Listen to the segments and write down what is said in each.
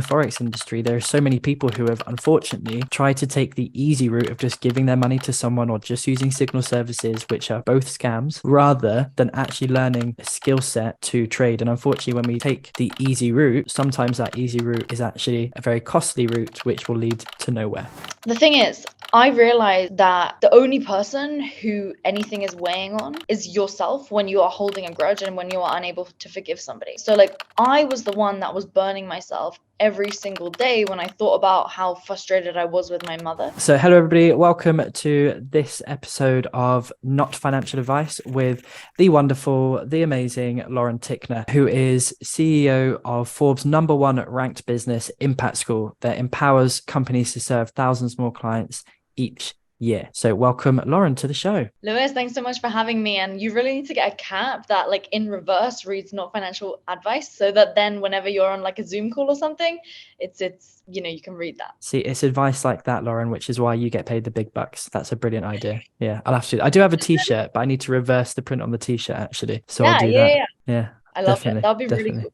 the Forex industry, there are so many people who have unfortunately tried to take the easy route of just giving their money to someone or just using signal services, which are both scams, rather than actually learning a skill set to trade. And unfortunately, when we take the easy route, sometimes that easy route is actually a very costly route, which will lead to nowhere. The thing is, I realized that the only person who anything is weighing on is yourself when you are holding a grudge and when you are unable to forgive somebody. So like I was the one that was burning myself every single day when I thought about how frustrated I was with my mother. So hello everybody, welcome to this episode of Not Financial Advice with the wonderful, the amazing Lauren Tickner, who is CEO of Forbes' #1 ranked business, Impact School, that empowers companies to serve thousands more clients each year. So welcome Lauren to the show. Lewis, thanks so much for having me. And you really need to get a cap that like in reverse reads Not Financial Advice, so that then whenever you're on like a Zoom call or something, it's you can read that. See, it's advice like that, Lauren, which is why you get paid the big bucks. That's a brilliant idea. Yeah, I'll have to. I do have a t-shirt, but I need to reverse the print on the t-shirt actually. So I'll do that. Yeah, I love definitely, it. That'll be definitely. really cool.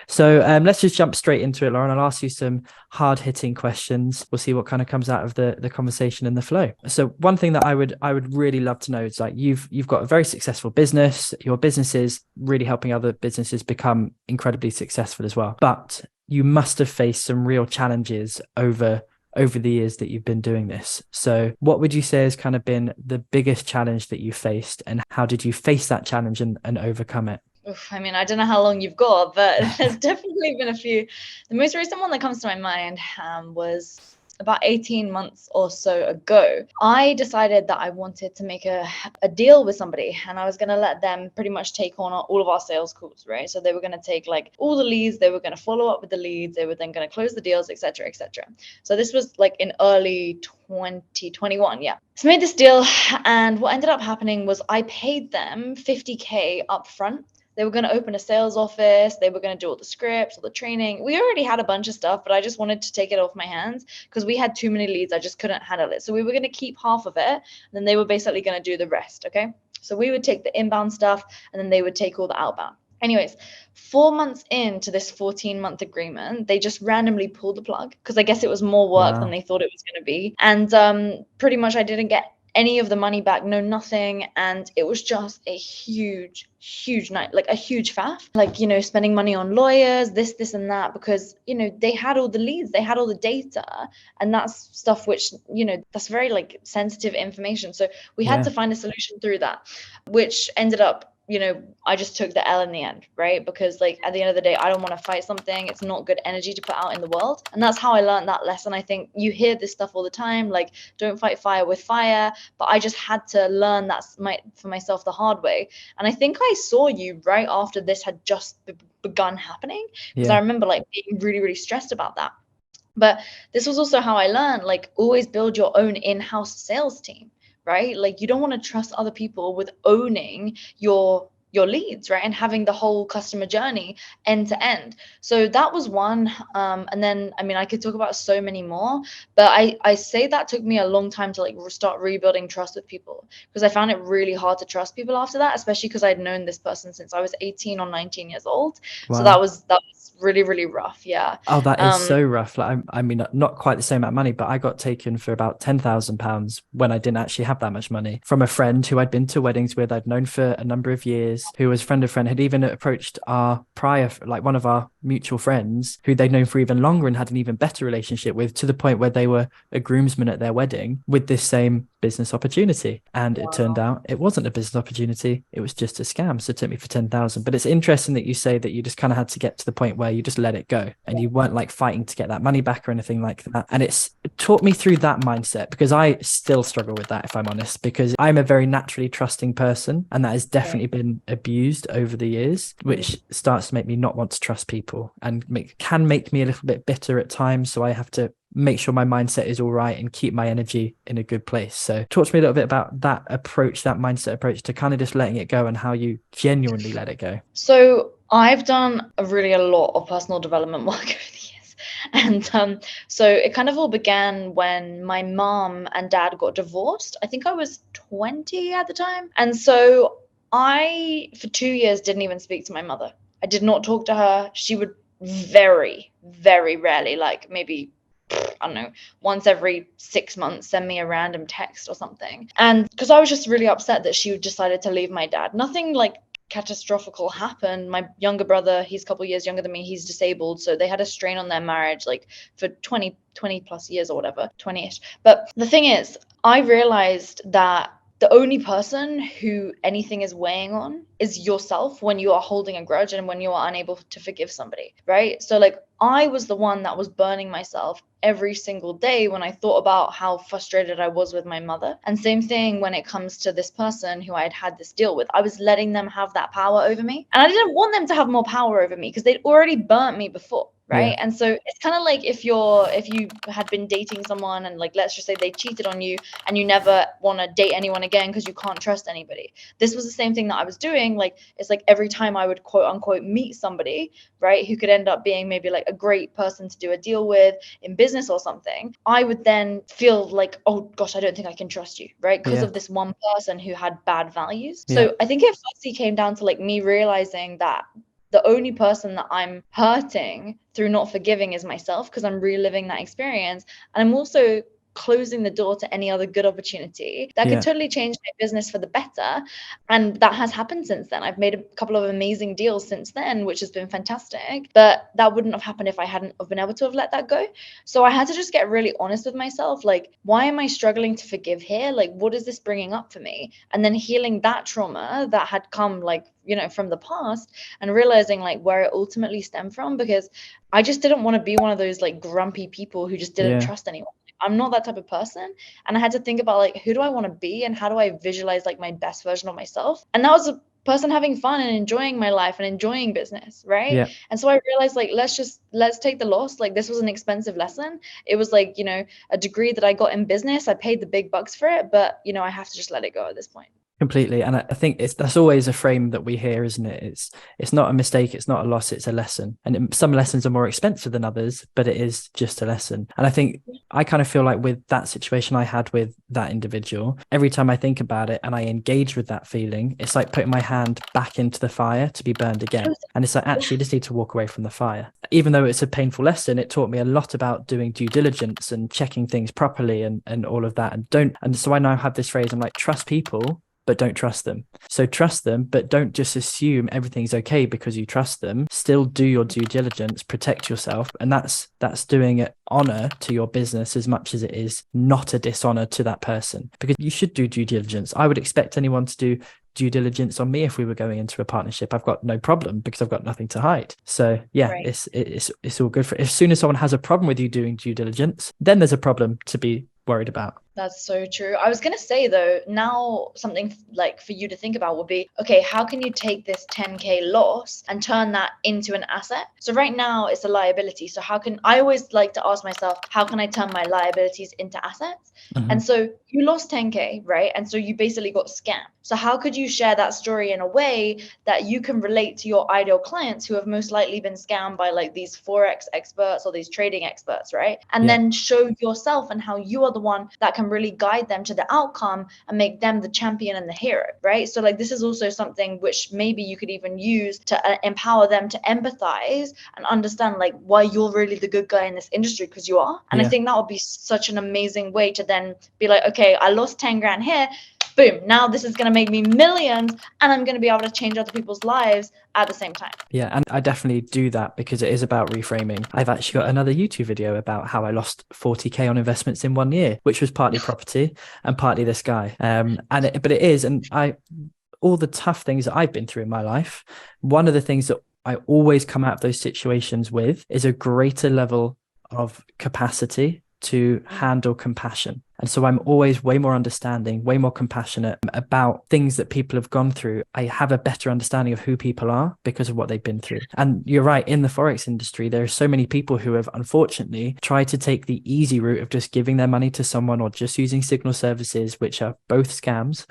So let's just jump straight into it, Lauren. I'll ask you some hard-hitting questions. We'll see what kind of comes out of the conversation and the flow. So one thing that I would really love to know is like you've got a very successful business. Your business is really helping other businesses become incredibly successful as well. But you must have faced some real challenges over the years that you've been doing this. So what would you say has kind of been the biggest challenge that you faced, and how did you face that challenge and overcome it? I mean, I don't know how long you've got, but there's definitely been a few. The most recent one that comes to my mind was about 18 months or so ago. I decided that I wanted to make a deal with somebody, and I was going to let them pretty much take on all of our sales calls, right? So they were going to take like all the leads, they were going to follow up with the leads, they were then going to close the deals, etc., etc. So this was like in early 2021, yeah. So I made this deal, and what ended up happening was I paid them $50K up front. They were going to open a sales office. They were going to do all the scripts, all the training. We already had a bunch of stuff, but I just wanted to take it off my hands because we had too many leads. I just couldn't handle it. So we were going to keep half of it, and then they were basically going to do the rest, okay? So we would take the inbound stuff, and then they would take all the outbound. Anyways, 4 months into this 14-month agreement, they just randomly pulled the plug because I guess it was more work than they thought it was going to be. And pretty much I didn't get any of the money back, no nothing. And it was just a huge night, like a huge faff, like, spending money on lawyers, this and that, because, they had all the leads, they had all the data, and that's stuff which, that's very like sensitive information. So we had to find a solution through that, which ended up, I just took the L in the end, right? Because like at the end of the day, I don't want to fight something. It's not good energy to put out in the world. And that's how I learned that lesson. I think you hear this stuff all the time, like don't fight fire with fire. But I just had to learn that for myself the hard way. And I think I saw you right after this had just begun happening, because I remember like being really, really stressed about that. But this was also how I learned, like, always build your own in-house sales team. Right? Like you don't want to trust other people with owning your leads, right? And having the whole customer journey end to end. So that was one. And then, I mean, I could talk about so many more, but I say that took me a long time to like start rebuilding trust with people, because I found it really hard to trust people after that, especially because I'd known this person since I was 18 or 19 years old. Wow. So that was really, really rough. Yeah. Oh, that is so rough. Like, I mean, not quite the same amount of money, but I got taken for about £10,000 when I didn't actually have that much money from a friend who I'd been to weddings with, I'd known for a number of years, who was friend of friend, had even approached our prior, like one of our mutual friends who they'd known for even longer and had an even better relationship with, to the point where they were a groomsman at their wedding with this same business opportunity. And it turned out it wasn't a business opportunity, it was just a scam. So it took me for 10,000. But it's interesting that you say that you just kind of had to get to the point where you just let it go and you weren't like fighting to get that money back or anything like that. And it taught me through that mindset, because I still struggle with that, if I'm honest, because I'm a very naturally trusting person, and that has definitely been abused over the years, which starts to make me not want to trust people and can make me a little bit bitter at times. So I have to make sure my mindset is all right and keep my energy in a good place. So talk to me a little bit about that approach, that mindset approach to kind of just letting it go, and how you genuinely let it go. So I've done a lot of personal development work over the years. And so it kind of all began when my mom and dad got divorced. I think I was 20 at the time. And so I, for 2 years, didn't even speak to my mother. I did not talk to her. She would very, very rarely, like maybe, I don't know, once every 6 months, send me a random text or something. And because I was just really upset that she decided to leave my dad. Nothing like catastrophical happened. My younger brother, he's a couple years younger than me, he's disabled, so they had a strain on their marriage like for 20 plus years or whatever, 20ish. But the thing is, I realized that the only person who anything is weighing on is yourself when you are holding a grudge and when you are unable to forgive somebody, right? So like I was the one that was burning myself every single day when I thought about how frustrated I was with my mother. And same thing when it comes to this person who I had this deal with. I was letting them have that power over me. And I didn't want them to have more power over me because they'd already burnt me before. Right. Yeah. And so it's kind of like if you had been dating someone and like, let's just say they cheated on you and you never want to date anyone again because you can't trust anybody. This was the same thing that I was doing. Like, it's like every time I would quote unquote meet somebody, right, who could end up being maybe like a great person to do a deal with in business or something, I would then feel like, oh gosh, I don't think I can trust you, right? Because of this one person who had bad values. So I think it firstly came down to like me realizing that the only person that I'm hurting through not forgiving is myself, because I'm reliving that experience. And I'm also closing the door to any other good opportunity that could totally change my business for the better. And that has happened since then. I've made a couple of amazing deals since then, which has been fantastic. But that wouldn't have happened if I hadn't have been able to have let that go. So I had to just get really honest with myself. Like, why am I struggling to forgive here? Like, what is this bringing up for me? And then healing that trauma that had come, like, you know, from the past, and realizing like where it ultimately stemmed from, because I just didn't want to be one of those like grumpy people who just didn't trust anyone. I'm not that type of person. And I had to think about like, who do I want to be and how do I visualize like my best version of myself? And that was a person having fun and enjoying my life and enjoying business, right? And so I realized like, let's take the loss. Like, this was an expensive lesson. It was like, you know, a degree that I got in business. I paid the big bucks for it, but you know, I have to just let it go at this point. Completely. And I think that's always a frame that we hear, isn't it? It's not a mistake, it's not a loss, it's a lesson. And some lessons are more expensive than others, but it is just a lesson. And I think I kind of feel like with that situation I had with that individual, every time I think about it and I engage with that feeling, it's like putting my hand back into the fire to be burned again. And it's like, actually, you just need to walk away from the fire. Even though it's a painful lesson, it taught me a lot about doing due diligence and checking things properly and all of that. And so I now have this phrase, I'm like, trust people, but don't trust them. So trust them, but don't just assume everything's okay because you trust them. Still do your due diligence, protect yourself. And that's doing it honor to your business as much as it is not a dishonor to that person, because you should do due diligence. I would expect anyone to do due diligence on me if we were going into a partnership. I've got no problem because I've got nothing to hide. So yeah, right. It's all good for, as soon as someone has a problem with you doing due diligence, then there's a problem to be worried about. That's so true. I was going to say though, now something like for you to think about would be, okay, how can you take this 10K loss and turn that into an asset? So right now it's a liability. So I always like to ask myself, how can I turn my liabilities into assets? Mm-hmm. And so you lost 10K, right? And so you basically got scammed. So how could you share that story in a way that you can relate to your ideal clients who have most likely been scammed by like these Forex experts or these trading experts, right? And then show yourself and how you are the one that can really guide them to the outcome and make them the champion and the hero, right? So like, this is also something which maybe you could even use to empower them to empathize and understand like why you're really the good guy in this industry, because you are. And I think that would be such an amazing way to then be like, okay, I lost 10 grand here. Boom, now this is going to make me millions and I'm going to be able to change other people's lives at the same time. Yeah, and I definitely do that because it is about reframing. I've actually got another YouTube video about how I lost 40K on investments in 1 year, which was partly property and partly this guy. But it is, and all the tough things that I've been through in my life, one of the things that I always come out of those situations with is a greater level of capacity to handle compassion. And so I'm always way more understanding, way more compassionate about things that people have gone through. I have a better understanding of who people are because of what they've been through. And you're right, in the Forex industry, there are so many people who have unfortunately tried to take the easy route of just giving their money to someone or just using signal services, which are both scams,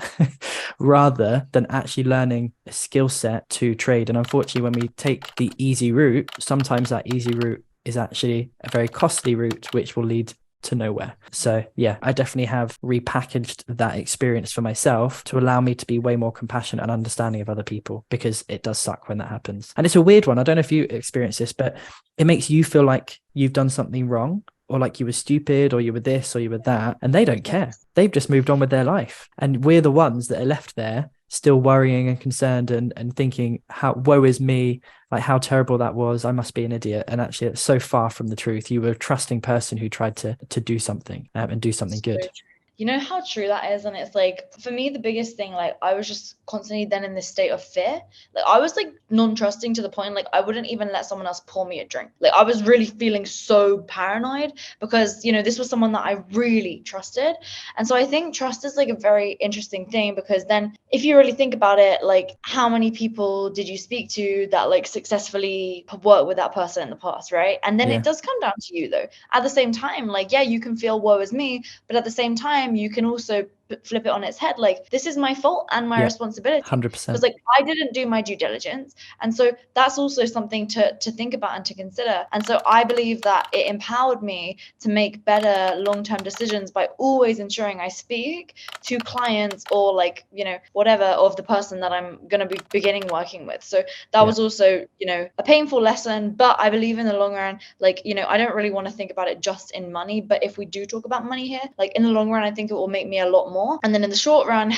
rather than actually learning a skill set to trade. And unfortunately, when we take the easy route, sometimes that easy route is actually a very costly route, which will lead to nowhere. So yeah, I definitely have repackaged that experience for myself to allow me to be way more compassionate and understanding of other people, because it does suck when that happens. And it's a weird one. I don't know if you experience this, but it makes you feel like you've done something wrong, or like you were stupid, or you were this, or you were that, and they don't care. They've just moved on with their life. And we're the ones that are left there still worrying and concerned and thinking, how woe is me, like how terrible that was, I must be an idiot. And actually it's so far from the truth. You were a trusting person who tried to do something and do something good. You know how true that is? And it's like, for me, the biggest thing, like, I was just constantly then in this state of fear. Like, I was like non-trusting to the point, like, I wouldn't even let someone else pour me a drink. Like, I was really feeling so paranoid because, you know, this was someone that I really trusted. And so I think trust is like a very interesting thing, because then if you really think about it, like, how many people did you speak to that like successfully worked with that person in the past, right? And then it does come down to you though. At the same time, like, yeah, you can feel woe is me, but at the same time, you can also flip it on its head, like, this is my fault and my responsibility, 100%, because like I didn't do my due diligence. And so that's also something to think about and to consider. And so I believe that it empowered me to make better long-term decisions by always ensuring I speak to clients, or like, you know, whatever, of the person that I'm going to be beginning working with. So that was also, you know, a painful lesson, but I believe in the long run, like, you know, I don't really want to think about it just in money, but if we do talk about money here, like in the long run, I think it will make me a lot more. And then in the short run,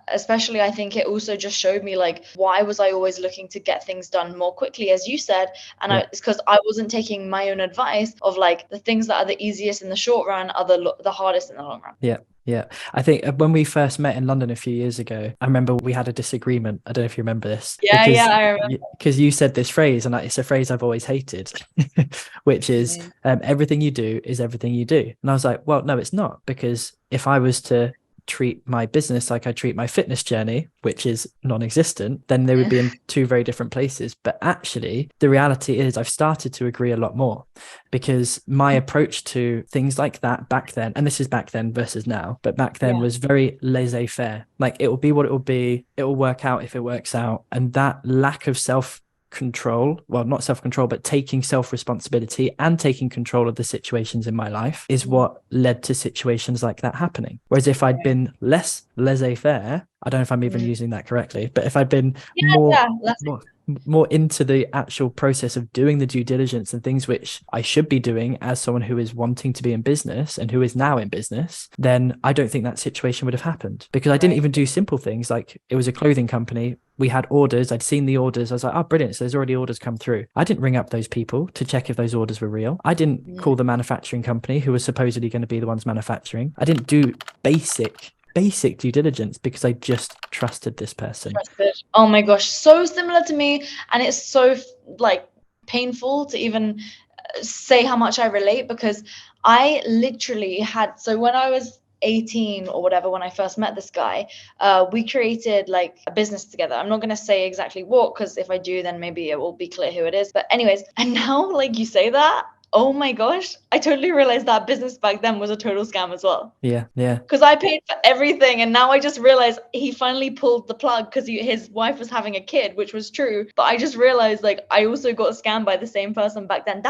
especially, I think it also just showed me, like, why was I always looking to get things done more quickly, as you said. And it's because I wasn't taking my own advice of like, the things that are the easiest in the short run are the hardest in the long run. Yeah. I think when we first met in London a few years ago, I remember we had a disagreement. I don't know if you remember this. I remember. Because you said this phrase, and it's a phrase I've always hated, which is everything you do is everything you do. And I was like, well, no, it's not. Because if I was to treat my business like I treat my fitness journey, which is non-existent, then they would be in two very different places. But actually, the reality is I've started to agree a lot more, because my approach to things like that back then, and this is back then versus now, but back then was very laissez-faire. Like, it will be what it will be. It will work out if it works out. And that lack of self-control, well, not self-control, but taking self-responsibility and taking control of the situations in my life is what led to situations like that happening. Whereas if I'd been less laissez-faire, I don't know if I'm even using that correctly, but if I'd been more into the actual process of doing the due diligence and things which I should be doing as someone who is wanting to be in business and who is now in business, then I don't think that situation would have happened, because I didn't even do simple things. Like, it was a clothing company. We had orders. I'd seen the orders. I was like, oh, brilliant. So there's already orders come through. I didn't ring up those people to check if those orders were real. I didn't call the manufacturing company who was supposedly going to be the ones manufacturing. I didn't do basic due diligence because I just trusted this person. Oh my gosh, so similar to me. And it's so like painful to even say how much I relate, because I literally had, so when I was 18 or whatever, when I first met this guy, we created like a business together. I'm not going to say exactly what, because if I do, then maybe it will be clear who it is. But anyways, and now like you say that, oh my gosh, I totally realized that business back then was a total scam as well. Yeah. Because I paid for everything, and now I just realized he finally pulled the plug because his wife was having a kid, which was true. But I just realized, like, I also got scammed by the same person back then.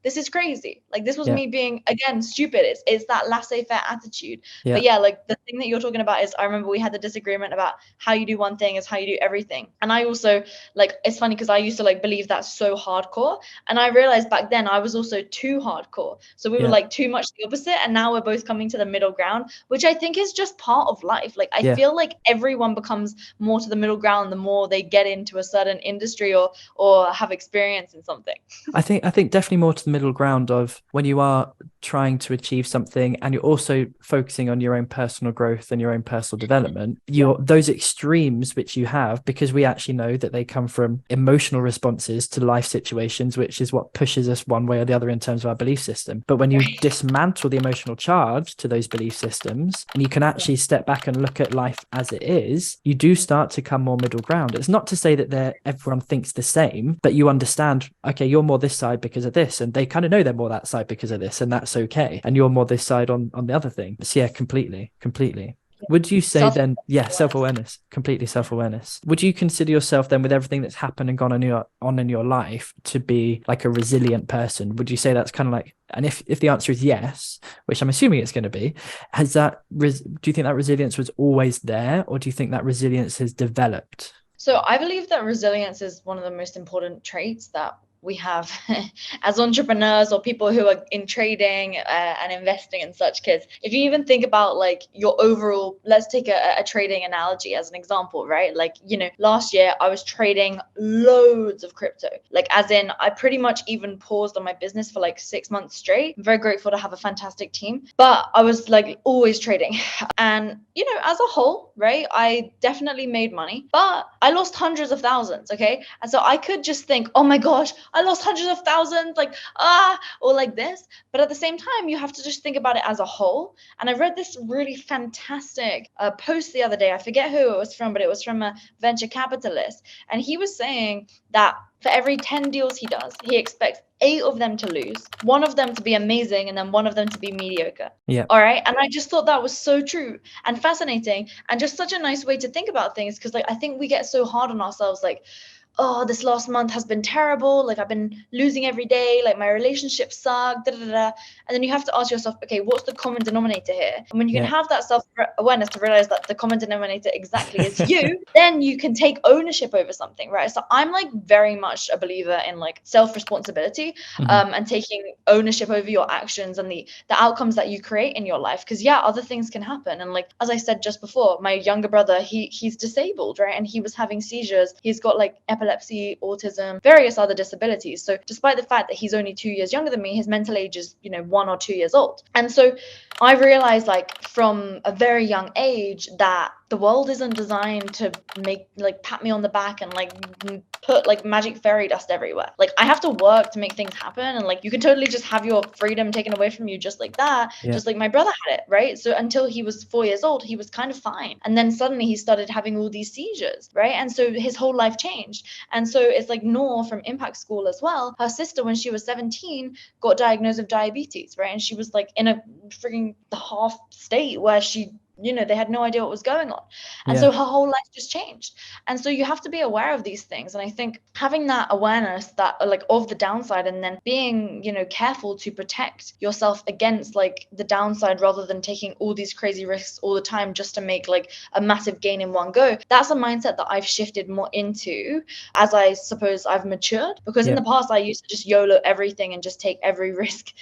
This is crazy. Like, this was me being, again, stupid. It's that laissez-faire attitude. But yeah, like the thing that you're talking about is, I remember we had the disagreement about how you do one thing is how you do everything. And I also, like, it's funny because I used to like believe that so hardcore, and I realized back then I was also too hardcore. So we were like too much the opposite, and now we're both coming to the middle ground, which I think is just part of life. Like, I feel like everyone becomes more to the middle ground the more they get into a certain industry or have experience in something. I think definitely more to the middle ground of when you are trying to achieve something and you're also focusing on your own personal growth and your own personal development, those extremes which you have, because we actually know that they come from emotional responses to life situations, which is what pushes us one way or the other in terms of our belief system. But when you dismantle the emotional charge to those belief systems and you can actually step back and look at life as it is, you do start to come more middle ground. It's not to say that everyone thinks the same, but you understand, okay, you're more this side because of this, and they kind of know they're more that side because of this, and that's okay, and you're more this side on the other thing. So yeah, completely. Would you say Self then, yeah, awareness. self-awareness, completely self-awareness. Would you consider yourself then, with everything that's happened and gone on in your life, to be like a resilient person? Would you say that's kind of like, and if the answer is yes, which I'm assuming it's going to be, do you think that resilience was always there, or do you think that resilience has developed? So I believe that resilience is one of the most important traits that we have as entrepreneurs or people who are in trading and investing and such. Because if you even think about like your overall, let's take a trading analogy as an example, right? Like, last year I was trading loads of crypto, like as in I pretty much even paused on my business for like 6 months straight. I'm very grateful to have a fantastic team, but I was like always trading. And, as a whole, right, I definitely made money, but I lost hundreds of thousands. Okay. And so I could just think, oh my gosh, I lost hundreds of thousands, like, or like this. But at the same time, you have to just think about it as a whole. And I read this really fantastic post the other day. I forget who it was from, but it was from a venture capitalist. And he was saying that for every 10 deals he does, he expects 8 of them to lose, 1 of them to be amazing, and then 1 of them to be mediocre. Yeah. All right. And I just thought that was so true and fascinating and just such a nice way to think about things. Because like I think we get so hard on ourselves, like, oh, this last month has been terrible. Like I've been losing every day. Like my relationship sucked. Da, da, da. And then you have to ask yourself, okay, what's the common denominator here? And when you can have that self-awareness to realize that the common denominator exactly is you, then you can take ownership over something, right? So I'm like very much a believer in like self-responsibility, and taking ownership over your actions and the outcomes that you create in your life. Because yeah, other things can happen. And like, as I said just before, my younger brother, he's disabled, right? And he was having seizures. He's got like epilepsy, autism, various other disabilities. So despite the fact that he's only 2 years younger than me, his mental age is, 1 or 2 years old. And so I realized like from a very young age that the world isn't designed to make like pat me on the back and like put like magic fairy dust everywhere. Like I have to work to make things happen, and like you can totally just have your freedom taken away from you just like that. Just like my brother had it, right? So until he was 4 years old, he was kind of fine, and then suddenly he started having all these seizures, right? And so his whole life changed. And so it's like Noor from Impact School as well. Her sister, when she was 17, got diagnosed with diabetes, right? And she was like in a freaking half state where she, they had no idea what was going on. And so her whole life just changed. And so you have to be aware of these things. And I think having that awareness that like of the downside, and then being, careful to protect yourself against like the downside rather than taking all these crazy risks all the time just to make like a massive gain in one go. That's a mindset that I've shifted more into as I suppose I've matured, because in the past I used to just YOLO everything and just take every risk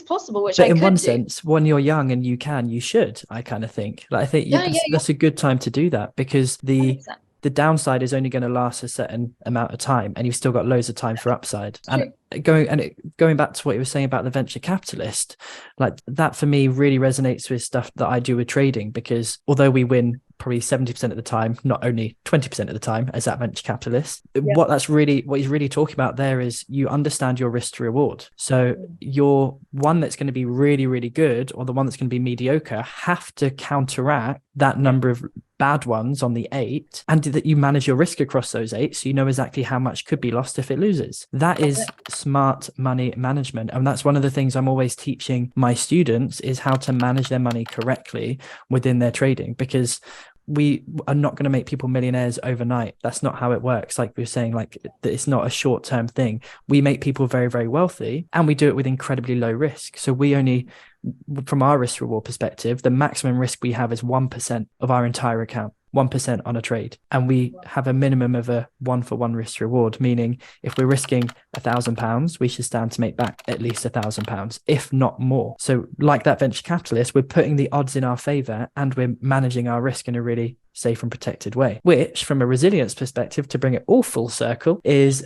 possible, which But I in one could do. sense, when you're young and you should, I kind of think. Like I think that's a good time to do that, because the 100%. downside is only going to last a certain amount of time, and you've still got loads of time for upside. And True. going back to what you were saying about the venture capitalist, like that for me really resonates with stuff that I do with trading, because although we win probably 70% of the time, not only 20% of the time as that venture capitalist, what he's really talking about there is you understand your risk to reward. So your one that's going to be really, really good, or the one that's going to be mediocre, have to counteract that number of bad ones on the 8, and that you manage your risk across those 8, so you know exactly how much could be lost if it loses. That is smart money management. And that's one of the things I'm always teaching my students, is how to manage their money correctly within their trading, because we are not going to make people millionaires overnight. That's not how it works. Like we were saying, like it's not a short-term thing. We make people very, very wealthy, and we do it with incredibly low risk. So we only, from our risk reward perspective, the maximum risk we have is 1% of our entire account. 1% on a trade, and we have a minimum of a 1-for-1 risk reward, meaning if we're risking £1,000, we should stand to make back at least £1,000, if not more. So like that venture capitalist, we're putting the odds in our favor, and we're managing our risk in a really safe and protected way, which from a resilience perspective, to bring it all full circle, is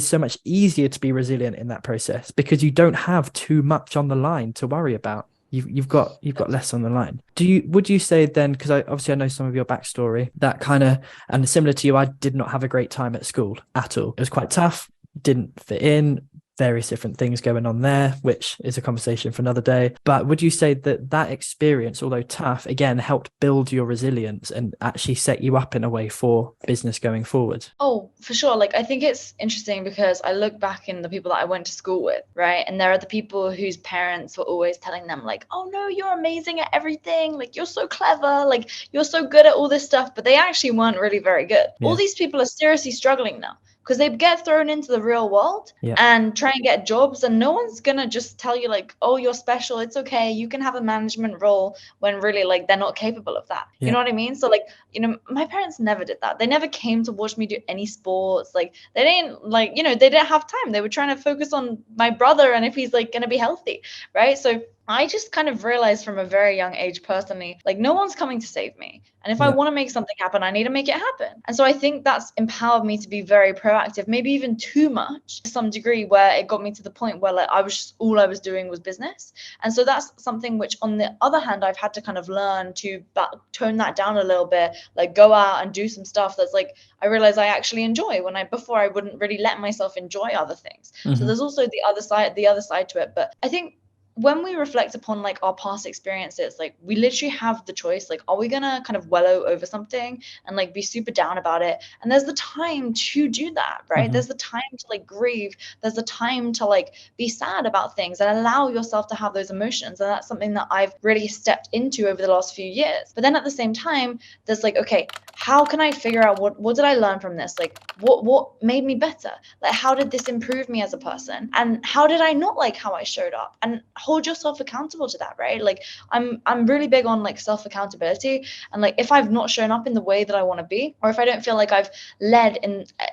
so much easier to be resilient in that process, because you don't have too much on the line to worry about. You've got less on the line. Would you say then, because I know some of your backstory, that kind of, and similar to you, I did not have a great time at school at all. It was quite tough, didn't fit in, various different things going on there, which is a conversation for another day. But would you say that that experience, although tough, again, helped build your resilience and actually set you up in a way for business going forward? Oh, for sure. Like, I think it's interesting because I look back in the people that I went to school with, right? And there are the people whose parents were always telling them, like, oh no, you're amazing at everything. Like, you're so clever. Like, you're so good at all this stuff. But they actually weren't really very good. All Yeah. these people are seriously struggling now because they get thrown into the real world Yeah. and try and get jobs. And no one's going to just tell you, like, oh, you're special. It's okay. You can have a management role, when really, like, they're not capable of that. You Yeah. know what I mean? So, like, you know, my parents never did that. They never came to watch me do any sports. Like, they didn't, like, you know, they didn't have time. They were trying to focus on my brother and if he's like going to be healthy, right? So I just kind of realized from a very young age personally, like, no one's coming to save me. And if I Yeah. want to make something happen, I need to make it happen. And so I think that's empowered me to be very proactive, maybe even too much to some degree, where it got me to the point where, like, I was just, all I was doing was business. And so that's something which, on the other hand, I've had to kind of learn to tone that down a little bit, like go out and do some stuff that's like, I realize I actually enjoy, when before I wouldn't really let myself enjoy other things. So there's also the other side to it. But I think when we reflect upon like our past experiences, like, we literally have the choice, like, are we gonna kind of wallow over something and like be super down about it? And there's the time to do that, right? There's the time to like grieve. There's the time to like be sad about things and allow yourself to have those emotions. And that's something that I've really stepped into over the last few years. But then at the same time, there's like, okay, how can I figure out what did I learn from this? Like, what made me better? Like, how did this improve me as a person? And how did I not like how I showed up? And hold yourself accountable to that, right? Like, I'm really big on like self accountability. And like, if I've not shown up in the way that I want to be, or if I don't feel like I've led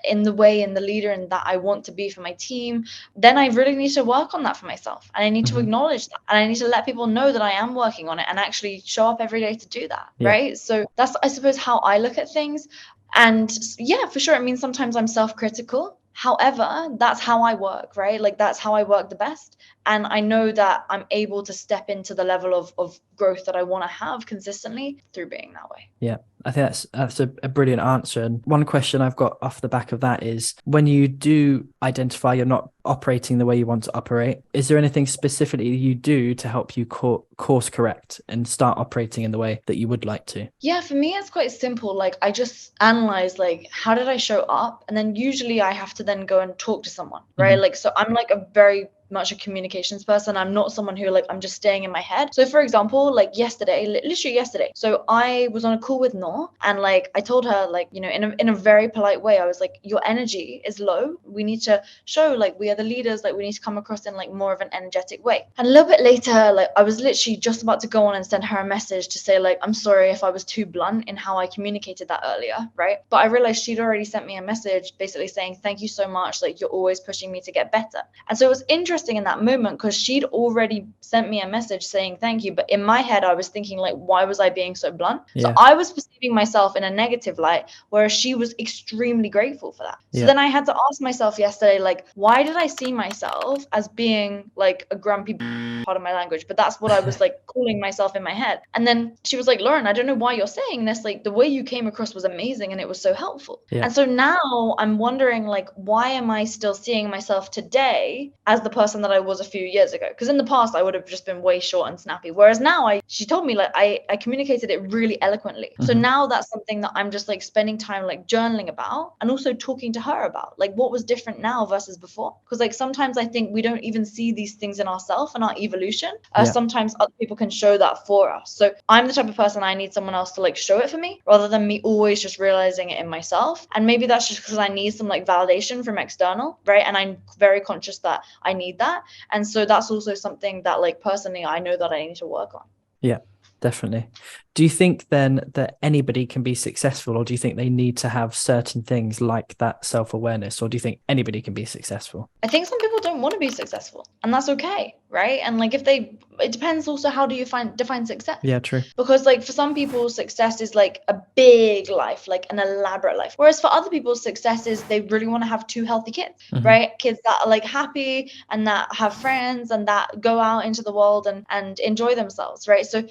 in the way, in the leader and that I want to be for my team, then I really need to work on that for myself. And I need to acknowledge that. And I need to let people know that I am working on it and actually show up every day to do that. Yeah. Right. So that's, I suppose, how I look at things. And yeah, for sure. I mean, sometimes I'm self-critical. However, that's how I work, right? Like, that's how I work the best. And I know that I'm able to step into the level of growth that I want to have consistently through being that way. Yeah, I think that's a brilliant answer. And one question I've got off the back of that is, when you do identify you're not operating the way you want to operate, is there anything specifically you do to help you course correct and start operating in the way that you would like to? Yeah, for me, it's quite simple. Like, I just analyze, like, how did I show up? And then usually I have to then go and talk to someone, right? Like, so I'm like a very much a communications person. I'm not someone who, like, I'm just staying in my head. So for example, like yesterday, literally yesterday, so I was on a call with Noor, and like I told her, like, you know, in a very polite way, I was like, your energy is low. We need to show, like, we are the leaders, like we need to come across in like more of an energetic way. And a little bit later, like, I was literally just about to go on and send her a message to say, like, I'm sorry if I was too blunt in how I communicated that earlier, right? But I realized she'd already sent me a message basically saying, thank you so much, like, you're always pushing me to get better. And so it was interesting in that moment because she'd already sent me a message saying thank you, but in my head I was thinking, like, why was I being so blunt? So I was perceiving myself in a negative light, whereas she was extremely grateful for that. So then I had to ask myself yesterday, like, why did I see myself as being like a grumpy, part of my language, but that's what I was like calling myself in my head. And then she was like, Lauren, I don't know why you're saying this, like, the way you came across was amazing and it was so helpful. And so now I'm wondering, like, why am I still seeing myself today as the person that I was a few years ago? Because in the past I would have just been way short and snappy, whereas now she told me, like, I communicated it really eloquently. So now that's something that I'm just like spending time like journaling about and also talking to her about, like, what was different now versus before. Because like sometimes I think we don't even see these things in ourselves and our evolution. Sometimes other people can show that for us. So I'm the type of person, I need someone else to like show it for me rather than me always just realizing it in myself. And maybe that's just because I need some like validation from external, right? And I'm very conscious that I need that. And so that's also something that, like, personally, I know that I need to work on. Yeah, definitely. Do you think then that anybody can be successful, or do you think they need to have certain things like that self-awareness, or do you think anybody can be successful? I think some people don't want to be successful, and that's okay, right? And like, if they it depends also, how do you define success? Yeah, true. Because like for some people, success is like a big life, like an elaborate life. Whereas for other people, success is they really want to have 2 healthy kids, right? Kids that are like happy and that have friends and that go out into the world and enjoy themselves, right? So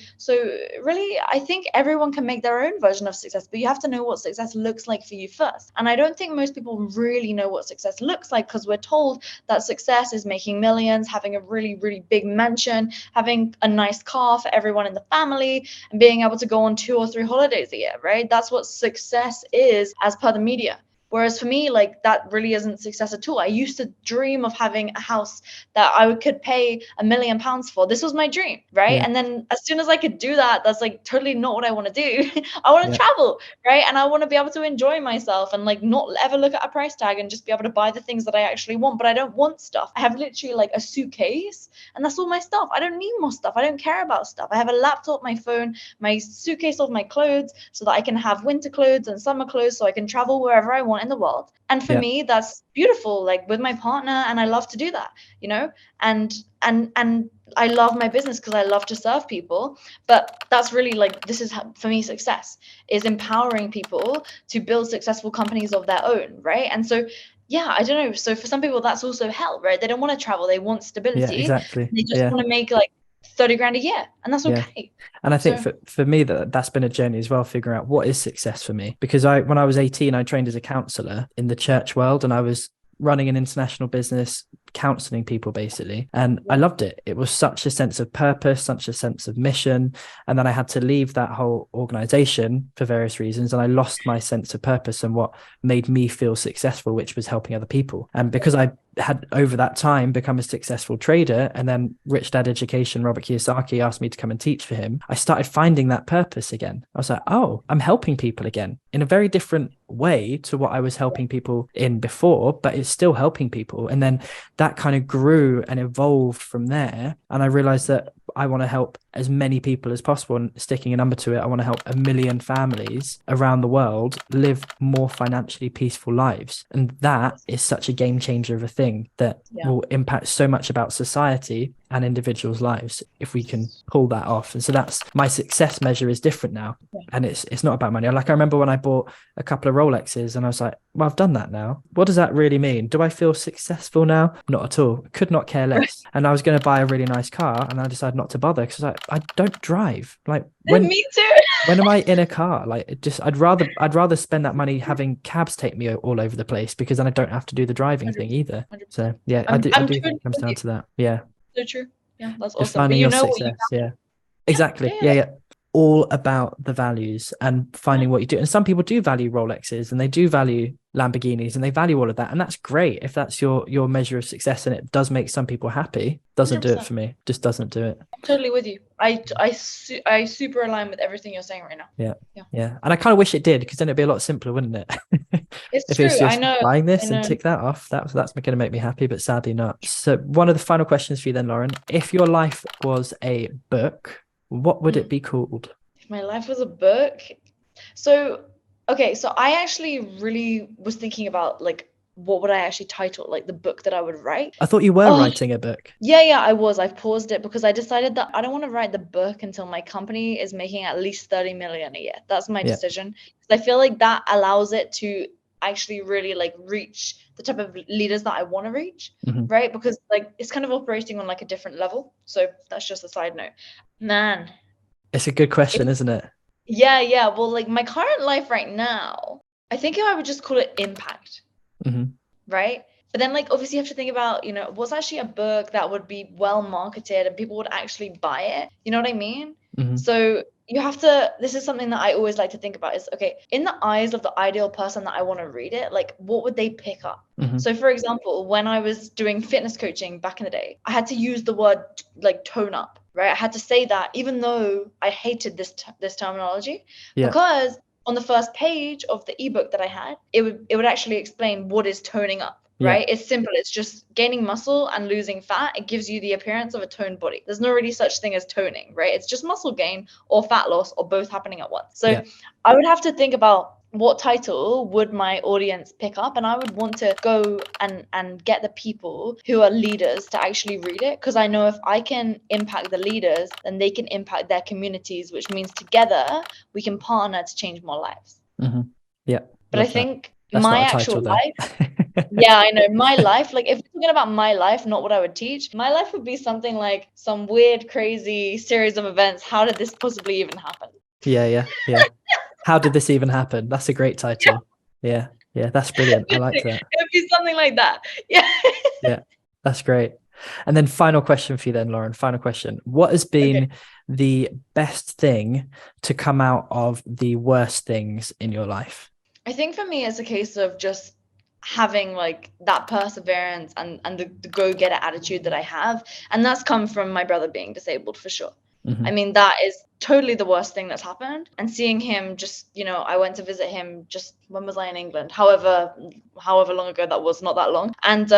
really, I think everyone can make their own version of success, but you have to know what success looks like for you first. And I don't think most people really know what success looks like, because we're told that success is making millions, having a really, really big mansion, having a nice car for everyone in the family, and being able to go on 2 or 3 holidays a year, right? That's what success is as per the media. Whereas for me, like, that really isn't success at all. I used to dream of having a house that I could pay £1 million for. This was my dream, right? Yeah. And then as soon as I could do that, that's like totally not what I want to do. I want to Yeah. travel, right? And I want to be able to enjoy myself and like not ever look at a price tag and just be able to buy the things that I actually want. But I don't want stuff. I have literally like a suitcase and that's all my stuff. I don't need more stuff. I don't care about stuff. I have a laptop, my phone, my suitcase of my clothes, so that I can have winter clothes and summer clothes, so I can travel wherever I want in the world. And for Yeah. me, that's beautiful, like with my partner, and I love to do that, you know. And I love my business because I love to serve people. But that's really like, this is how, for me, success is empowering people to build successful companies of their own, right? And so yeah, I don't know. So for some people, that's also hell, right? They don't want to travel. They want Yeah, stability. exactly. They just Yeah. want to make like 30 grand a year, and that's Yeah. okay. And I think So for me, that's been a journey as well, figuring out what is success for me. Because when I was 18, I trained as a counselor in the church world, and I was running an international business, counseling people basically. And I loved it. It was such a sense of purpose, such a sense of mission. And then I had to leave that whole organization for various reasons. And I lost my sense of purpose and what made me feel successful, which was helping other people. And because I had over that time become a successful trader, and then Rich Dad Education, Robert Kiyosaki asked me to come and teach for him, I started finding that purpose again. I was like, oh, I'm helping people again in a very different way to what I was helping people in before, but it's still helping people. And then that kind of grew and evolved from there. And I realized that I want to help as many people as possible, and sticking a number to it, I want to help 1 million families around the world live more financially peaceful lives. And that is such a game changer of a thing that will impact so much about society and individuals' lives if we can pull that off. And so that's my success measure is different now. And it's not about money. Like, I remember when I bought a couple of Rolexes and I was like, well, I've done that now. What does that really mean? Do I feel successful now? Not at all. Could not care less. And I was going to buy a really nice car, and I decided not to bother because I don't drive. Like, me too. when am I in a car? Like, just I'd rather spend that money having cabs take me all over the place, because then I don't have to do the driving 100%. thing either. So yeah, I'm I do think it comes down to that. Yeah. So true. Yeah, that's Just awesome. But finding you your know what you success. Yeah. Yeah, Exactly. yeah. Yeah. All about the values and finding what you do. And some people do value Rolexes, and they do value Lamborghinis, and they value all of that. And that's great if that's your measure of success, and it does make some people happy. Doesn't do it 100%. for me. Just doesn't do it. Totally with you. I super align with everything you're saying right now. Yeah. And I kind of wish it did, because then it'd be a lot simpler, wouldn't it? It's If true. it's I just know. buying this I and know. tick that off, that's going to make me happy, but sadly not. So one of the final questions for you then, Lauren, if your life was a book, what would it be called? If my life was a book. So, okay, so I actually really was thinking about like, what would I actually title like the book that I would write? I thought you were writing a book. Yeah, I was. I paused it because I decided that I don't want to write the book until my company is making at least 30 million a year. That's my decision. Because I feel like that allows it to actually really like reach the type of leaders that I want to reach, right? Because like it's kind of operating on like a different level. So that's just a side note. Man. It's a good question, isn't it? Yeah. Well, like my current life right now, I think I would just call it impact. Right? But then like obviously you have to think about, you know, what's actually a book that would be well marketed and people would actually buy it. You know what I mean? So you have to, this is something that I always like to think about is, okay, in the eyes of the ideal person that I want to read it, like what would they pick up? So for example, when I was doing fitness coaching back in the day, I had to use the word like tone up, right? I had to say that even though I hated this terminology, because on the first page of the ebook that I had, it would actually explain what is toning up. Right? It's simple. It's just gaining muscle and losing fat. It gives you the appearance of a toned body. There's no really such thing as toning, right? It's just muscle gain or fat loss or both happening at once. So I would have to think about what title would my audience pick up, and I would want to go and get the people who are leaders to actually read it, because I know if I can impact the leaders, then they can impact their communities, which means together we can partner to change more lives. Yeah, but I love that. think That's my not a actual title though. life, yeah, I know, my life, like if we're talking about my life, not what I would teach, my life would be something like some weird crazy series of events. How did this possibly even happen? Yeah. How did this even happen? That's a great title. Yeah, that's brilliant. I like Literally, that. it would be something like that. Yeah. Yeah, that's great. And then final question for you then, Lauren. Final question. What has Okay. been the best thing to come out of the worst things in your life? I think for me, it's a case of just having like that perseverance and the go-getter attitude that I have. And that's come from my brother being disabled for sure. I mean, that is totally the worst thing that's happened. And seeing him just, I went to visit him just, when was I in England? However long ago that was, not that long. And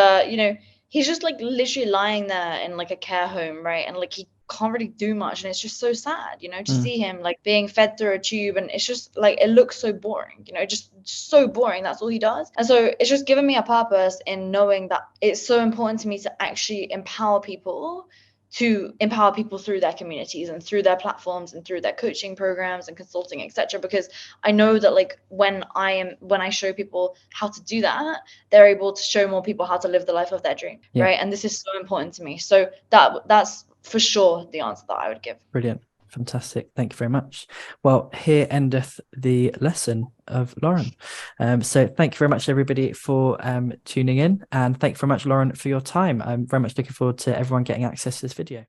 he's just like literally lying there in like a care home, right? And like he can't really do much, and it's just so sad, to see him like being fed through a tube, and it's just like it looks so boring, just so boring. That's all he does. And so it's just given me a purpose in knowing that it's so important to me to actually empower people, through their communities and through their platforms and through their coaching programs and consulting, etc. Because I know that like when I show people how to do that, they're able to show more people how to live the life of their dream. Yeah. Right. And this is so important to me. So that's for sure the answer that I would give. Brilliant. Fantastic. Thank you very much. Well, here endeth the lesson of Lauren. So thank you very much, everybody, for tuning in. And thank you very much, Lauren, for your time. I'm very much looking forward to everyone getting access to this video.